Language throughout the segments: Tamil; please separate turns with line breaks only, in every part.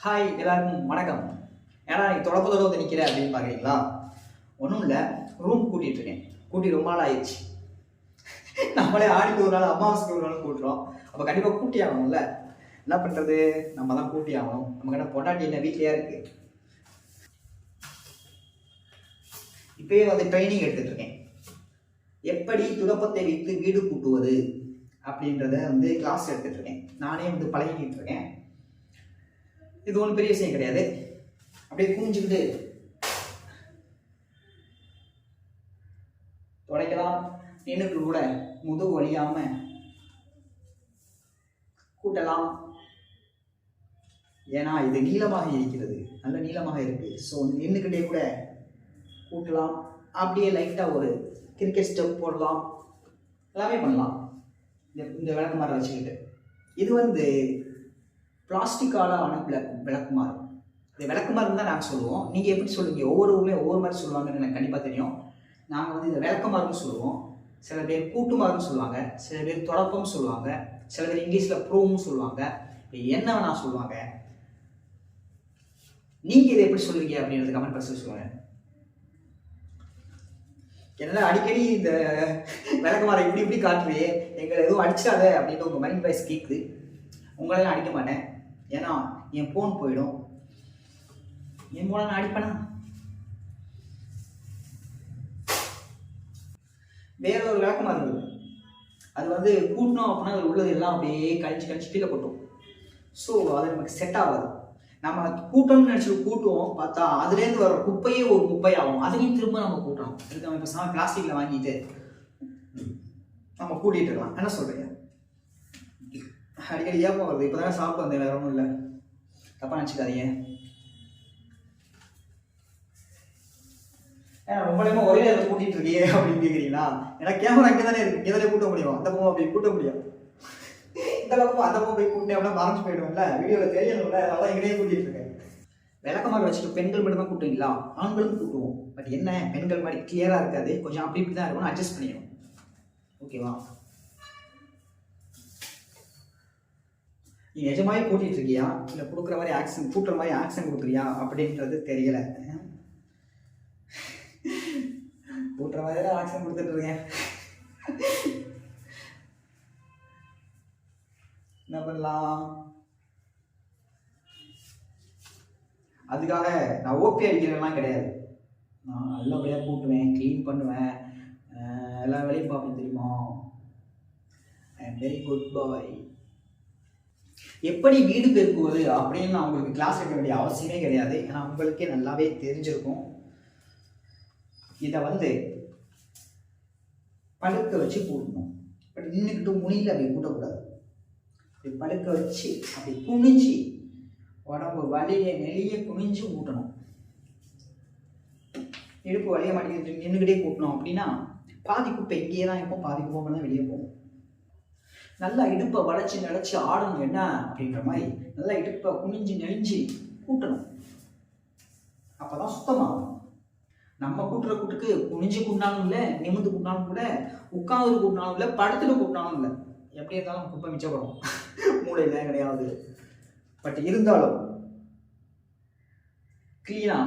ஹாய் எல்லாருக்கும் வணக்கம். ஏன்னா நீ தொடப்பதோட வந்து நிற்கிற அப்படின்னு பார்க்குறீங்களா? ஒன்றும் இல்லை, ரூம் கூட்டிகிட்டு இருக்கேன். கூட்டி ரொம்ப நாள் ஆயிடுச்சு. நம்மளே ஆடிக்கு ஒரு நாள் அமாவாசைக்கு ஒரு நாள் கூட்டுறோம். அப்போ கண்டிப்பாக கூட்டி ஆகணும்ல. என்ன பண்ணுறது, நம்ம தான் கூட்டி ஆகணும். நம்ம கிட்ட பொண்டாட்டி என்ன வீட்லையா இருக்கு. இப்பயே வந்து ட்ரைனிங் எடுத்துகிட்டு இருக்கேன். எப்படி துடப்பத்தை வைத்து வீடு கூட்டுவது அப்படின்றத வந்து கிளாஸ் எடுத்துகிட்டு இருக்கேன். நானே வந்து பழகிக்கிட்டு இருக்கேன். இது ஒன்றும் பெரிய விஷயம் கிடையாது. அப்படியே குனிஞ்சுக்கிட்டு துடைக்கலாம். நின்றுட்டு கூட முதுகு வலியாம கூட்டலாம். ஏன்னா இது நீளமாக இருக்கிறது, நல்ல நீளமாக இருக்கு. ஸோ நின்றுக்கிட்டே கூட கூட்டலாம். அப்படியே லைட்டாக ஒரு கிரிக்கெட் ஸ்டெப் போடலாம். எல்லாமே பண்ணலாம் இந்த விளக்குமாறு வச்சுக்கிட்டு. இது வந்து பிளாஸ்டிக்கால ஆன விளக்குமாறு. இந்த விளக்குமாறு தான் நாங்கள் சொல்லுவோம். நீங்கள் எப்படி சொல்லுவீங்க? ஒவ்வொரு ஊர்லேயும் ஒவ்வொரு மாதிரி சொல்லுவாங்கன்னு எனக்கு கண்டிப்பாக தெரியும். நாங்கள் வந்து இந்த விளக்குமாறுன்னு சொல்லுவோம். சில பேர் கூட்டுமாறுன்னு சொல்லுவாங்க, சில பேர் தொடப்பம்னு சொல்லுவாங்க, சில பேர் இங்கிலீஷில் ப்ரோம்னு சொல்லுவாங்க. என்ன வேணா சொல்லுவாங்க. நீங்கள் இதை எப்படி சொல்லுவீங்க அப்படின்றது கமெண்ட் பாக்ஸில் சொல்லுவாங்க. என்னால் அடிக்கடி இந்த விளக்குமாறை இப்படி இப்படி காட்டுறியே, எங்களை எதுவும் அடிச்சிடாத அப்படின்னு உங்கள் மைண்ட் வாய்ஸ் கேட்குது. உங்களெல்லாம் அடிக்க மாட்டேன். ஏன்னா என் ஃபோன் போயிடும். என் மூலம் நான் அடிப்பேனா? வேற ஒரு விளக்கமாக இருக்குது. அது வந்து கூட்டணும் அப்படின்னா அது உள்ளது எல்லாம் அப்படியே கழிச்சு கீழே கொட்டும். ஸோ அது நமக்கு செட் ஆகாது. நம்ம கூட்டணும்னு நினச்சிட்டு கூட்டுவோம், பார்த்தா அதுலேருந்து வர குப்பையே ஒரு குப்பையாகும். அதையும் திரும்ப நம்ம கூட்டணும். இதுக்கு நம்ம இப்போ பிளாஸ்டிக்கில் வாங்கிட்டு நம்ம கூட்டிகிட்டு இருக்கலாம். என்ன சொல்கிறீங்க? அடிக்கடி ஏப்பம் வருது. இப்போ தானே சாப்பிட்டு வந்தேன், வேற ஒன்றும் இல்லை. தப்பாக நினச்சிக்காதீங்க. ஏன்னா ரொம்ப நேரமாக ஒரே நேரத்தில் கூட்டிகிட்டு இருக்கியே அப்படின்னு கேட்குறீங்களா? ஏன்னா கேமரா இங்கே தானே இருக்குது, இங்கே தானே கூட்ட முடியும். அந்த பக்கம் அப்படி கூட்ட முடியும். இந்த பக்கம் அந்த பக்கம் போய் கூட்டினேன் அப்படின்னா மறைஞ்சு போயிடுவேன்ல, வீடியோவில் தெரியணும்ல. அதெல்லாம் இங்கேயே கூட்டிகிட்டு இருக்கேன். விளக்கமாக வச்சுட்டு பெண்கள் மட்டும் தான் கூட்டுவீங்களா? ஆண்களும் கூட்டுவோம். பட் என்ன, பெண்கள் மாதிரி கிளியராக இருக்காது, கொஞ்சம் அப்படி இப்படி தான் இருக்கணும். அட்ஜஸ்ட் பண்ணிக்கணும். ஓகேவா? நீ நிஜமாவே கூட்டிகிட்டு இருக்கியா, இல்லை கொடுக்குற மாதிரி ஆக்ஷன், கூட்டுற மாதிரி ஆக்ஷன் கொடுக்குறியா அப்படின்றது தெரியல. கூட்டுற மாதிரி தான் ஆக்ஷன் கொடுத்துட்டு இருக்கேன். என்ன பண்ணலாம்? அதுக்காக நான் ஓபி அடிக்கிறதெல்லாம் கிடையாது. நான் நல்லபடியாக கூட்டுவேன், க்ளீன் பண்ணுவேன், எல்லா வேலையும் பார்ப்பேன். தெரியுமா? ஐ எம் வெரி குட் பாய். எப்படி வீடு பெருக்குவது அப்படின்னு நான் உங்களுக்கு கிளாஸ் எடுக்க வேண்டிய அவசியமே கிடையாது. ஏன்னா உங்களுக்கே நல்லாவே தெரிஞ்சிருக்கும். இதை வந்து படுக்க வச்சு கூட்டணும். பட் நின்றுக்கிட்டு முனியில் அப்படி கூட்டக்கூடாது. அப்படி படுக்க வச்சு அப்படி குனிஞ்சு உடம்பு வலிய நெளிய குனிஞ்சு கூட்டணும். இடுப்பு வலிய மாட்டேங்குது நின்றுக்கிட்டே கூட்டணும் அப்படின்னா பாதி குப்பை இங்கேயே தான் இருக்கும், பாதி குப்பை தான் வெளியே போகும். நல்லா இடுப்பை வளைச்சி நினைச்சு ஆடணும். என்ன அப்படின்ற மாதிரி நல்லா இடுப்பை குனிஞ்சு நெளிஞ்சு கூட்டணும். அப்போதான் சுத்தமாகும். நம்ம கூட்டுற கூட்டுக்கு குனிஞ்சு கூட்டினாலும் இல்லை, நிமிந்து கூட்டினாலும் கூட, உட்காந்து கூட்டினாலும் இல்லை, படுத்துட்டு கூட்டினாலும் இல்லை. எப்படி இருந்தாலும் குப்பை மிச்சப்படும். மூளையில் கிடையாது. பட் இருந்தாலும் கிளீனா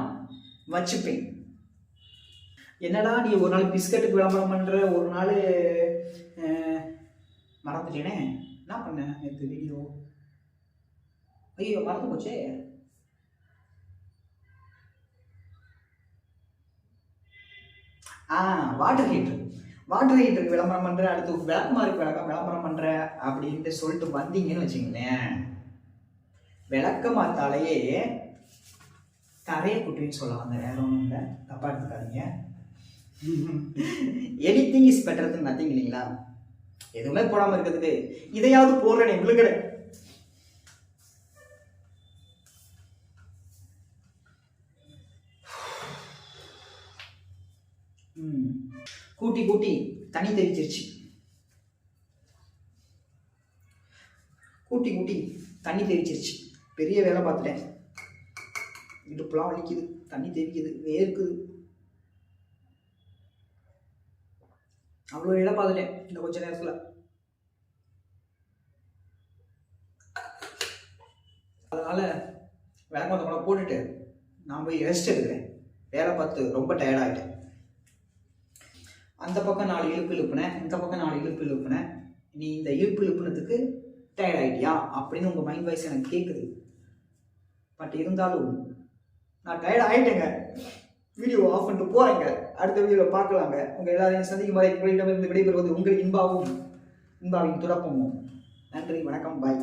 வச்சுப்பேன். என்னடா நீ ஒரு நாள் பிஸ்கட்டுக்கு விளம்பரம் பண்ற, ஒரு நாள் மறந்துட்டேனே, என்ன பண்ண நேற்று வீடியோ? ஐயோ மறந்து போச்சே. வாட்டர் ஹீட்டருக்கு விளம்பரம் பண்ற, அடுத்து விளக்குமாருக்கு விளம்பரம் பண்ற அப்படின்ட்டு சொல்லிட்டு வந்தீங்கன்னு வச்சுங்களேன், விளக்கமாத்தாலேயே தரையை குட்டின்னு சொல்லலாம். வேற ஒன்றும் இல்லை, தப்பா எடுத்துக்காதீங்க. Anything is better then nothing இல்லைங்களா? எதுவுமே போடாம இருக்கிறதுக்கு இதையாவது போடுறேன் விழுகிற. கூட்டி கூட்டி தண்ணி தெரிச்சிருச்சு. கூட்டி கூட்டி தண்ணி தெரிச்சிருச்சு. பெரிய வேலை பார்த்துட்டேன். இடுப்புலாம் வலிக்குது, தண்ணி தெரிக்குது, வேர்க்குது. அவ்வளோ வேலை பார்த்துட்டேன் இந்த கொஞ்ச நேரத்தில். அதனால விளக்கமாத்த கூட போட்டுட்டு நான் போய் ரெஸ்ட் எடுக்கிறேன். வேலை பார்த்து ரொம்ப டயர்டாகிட்டேன். அந்த பக்கம் 4 இழுப்பு இழுப்புனேன், இந்த பக்கம் 4 இழுப்பு இழுப்புனேன். நீ இந்த இழுப்பு இழுப்புனதுக்கு டயர்ட் ஆகிட்டியா அப்படின்னு உங்கள் மைண்ட் வாய்ஸ் எனக்கு கேட்குது. பட் இருந்தாலும் நான் டயர்ட் ஆகிட்டேங்க. வீடியோ ஆஃப் பண்ணிட்டு போகிறேங்க. அடுத்த வீடியோவில் பார்க்கலாங்க. உங்கள் எல்லாரையும் சந்திக்கும் வரை உங்களிடமிருந்து விடைபெறுவது உங்கள் இன்பாவின் துடப்பமும். நன்றி, வணக்கம், பாய்.